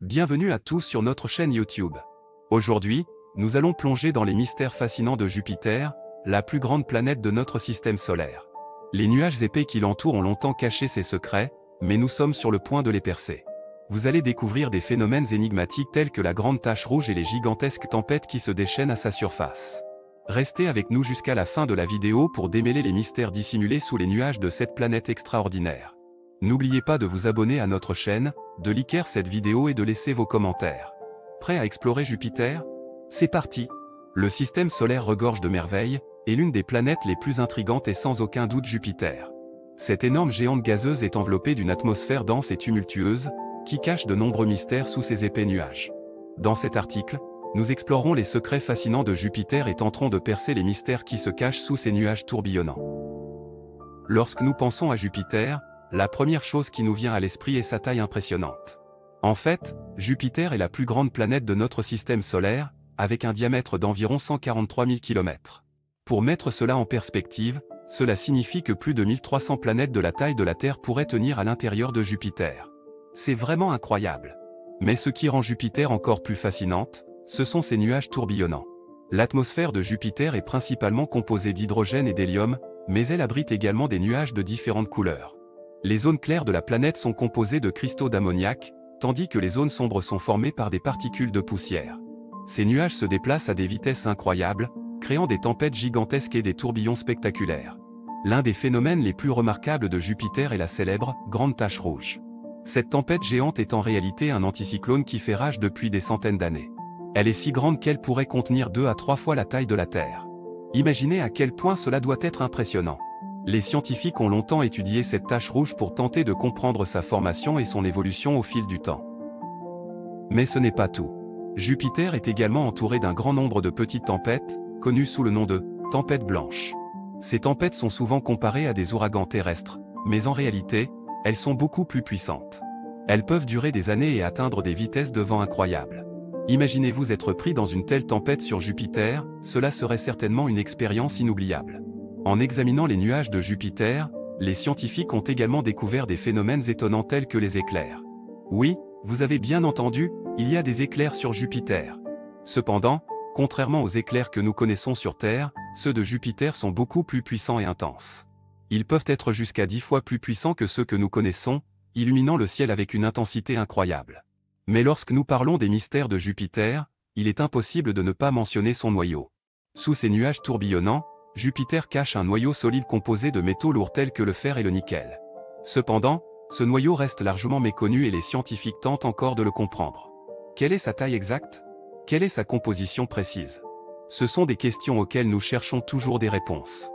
Bienvenue à tous sur notre chaîne YouTube. Aujourd'hui, nous allons plonger dans les mystères fascinants de Jupiter, la plus grande planète de notre système solaire. Les nuages épais qui l'entourent ont longtemps caché ses secrets, mais nous sommes sur le point de les percer. Vous allez découvrir des phénomènes énigmatiques tels que la grande tache rouge et les gigantesques tempêtes qui se déchaînent à sa surface. Restez avec nous jusqu'à la fin de la vidéo pour démêler les mystères dissimulés sous les nuages de cette planète extraordinaire. N'oubliez pas de vous abonner à notre chaîne, de liker cette vidéo et de laisser vos commentaires. Prêt à explorer Jupiter? C'est parti! Le système solaire regorge de merveilles, et l'une des planètes les plus intrigantes est sans aucun doute Jupiter. Cette énorme géante gazeuse est enveloppée d'une atmosphère dense et tumultueuse, qui cache de nombreux mystères sous ses épais nuages. Dans cet article, nous explorerons les secrets fascinants de Jupiter et tenterons de percer les mystères qui se cachent sous ces nuages tourbillonnants. Lorsque nous pensons à Jupiter, la première chose qui nous vient à l'esprit est sa taille impressionnante. En fait, Jupiter est la plus grande planète de notre système solaire, avec un diamètre d'environ 143 000 km. Pour mettre cela en perspective, cela signifie que plus de 1300 planètes de la taille de la Terre pourraient tenir à l'intérieur de Jupiter. C'est vraiment incroyable. Mais ce qui rend Jupiter encore plus fascinante, ce sont ses nuages tourbillonnants. L'atmosphère de Jupiter est principalement composée d'hydrogène et d'hélium, mais elle abrite également des nuages de différentes couleurs. Les zones claires de la planète sont composées de cristaux d'ammoniac, tandis que les zones sombres sont formées par des particules de poussière. Ces nuages se déplacent à des vitesses incroyables, créant des tempêtes gigantesques et des tourbillons spectaculaires. L'un des phénomènes les plus remarquables de Jupiter est la célèbre « Grande Tache Rouge ». Cette tempête géante est en réalité un anticyclone qui fait rage depuis des centaines d'années. Elle est si grande qu'elle pourrait contenir 2 à 3 fois la taille de la Terre. Imaginez à quel point cela doit être impressionnant. Les scientifiques ont longtemps étudié cette tache rouge pour tenter de comprendre sa formation et son évolution au fil du temps. Mais ce n'est pas tout. Jupiter est également entouré d'un grand nombre de petites tempêtes, connues sous le nom de « tempêtes blanches ». Ces tempêtes sont souvent comparées à des ouragans terrestres, mais en réalité, elles sont beaucoup plus puissantes. Elles peuvent durer des années et atteindre des vitesses de vent incroyables. Imaginez-vous être pris dans une telle tempête sur Jupiter, cela serait certainement une expérience inoubliable. En examinant les nuages de Jupiter, les scientifiques ont également découvert des phénomènes étonnants tels que les éclairs. Oui, vous avez bien entendu, il y a des éclairs sur Jupiter. Cependant, contrairement aux éclairs que nous connaissons sur Terre, ceux de Jupiter sont beaucoup plus puissants et intenses. Ils peuvent être jusqu'à 10 fois plus puissants que ceux que nous connaissons, illuminant le ciel avec une intensité incroyable. Mais lorsque nous parlons des mystères de Jupiter, il est impossible de ne pas mentionner son noyau. Sous ces nuages tourbillonnants, Jupiter cache un noyau solide composé de métaux lourds tels que le fer et le nickel. Cependant, ce noyau reste largement méconnu et les scientifiques tentent encore de le comprendre. Quelle est sa taille exacte? Quelle est sa composition précise? Ce sont des questions auxquelles nous cherchons toujours des réponses.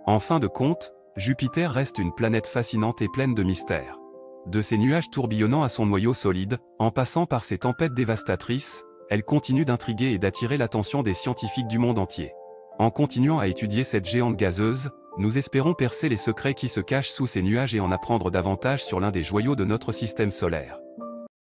En fin de compte, Jupiter reste une planète fascinante et pleine de mystères. De ses nuages tourbillonnants à son noyau solide, en passant par ses tempêtes dévastatrices, elle continue d'intriguer et d'attirer l'attention des scientifiques du monde entier. En continuant à étudier cette géante gazeuse, nous espérons percer les secrets qui se cachent sous ces nuages et en apprendre davantage sur l'un des joyaux de notre système solaire.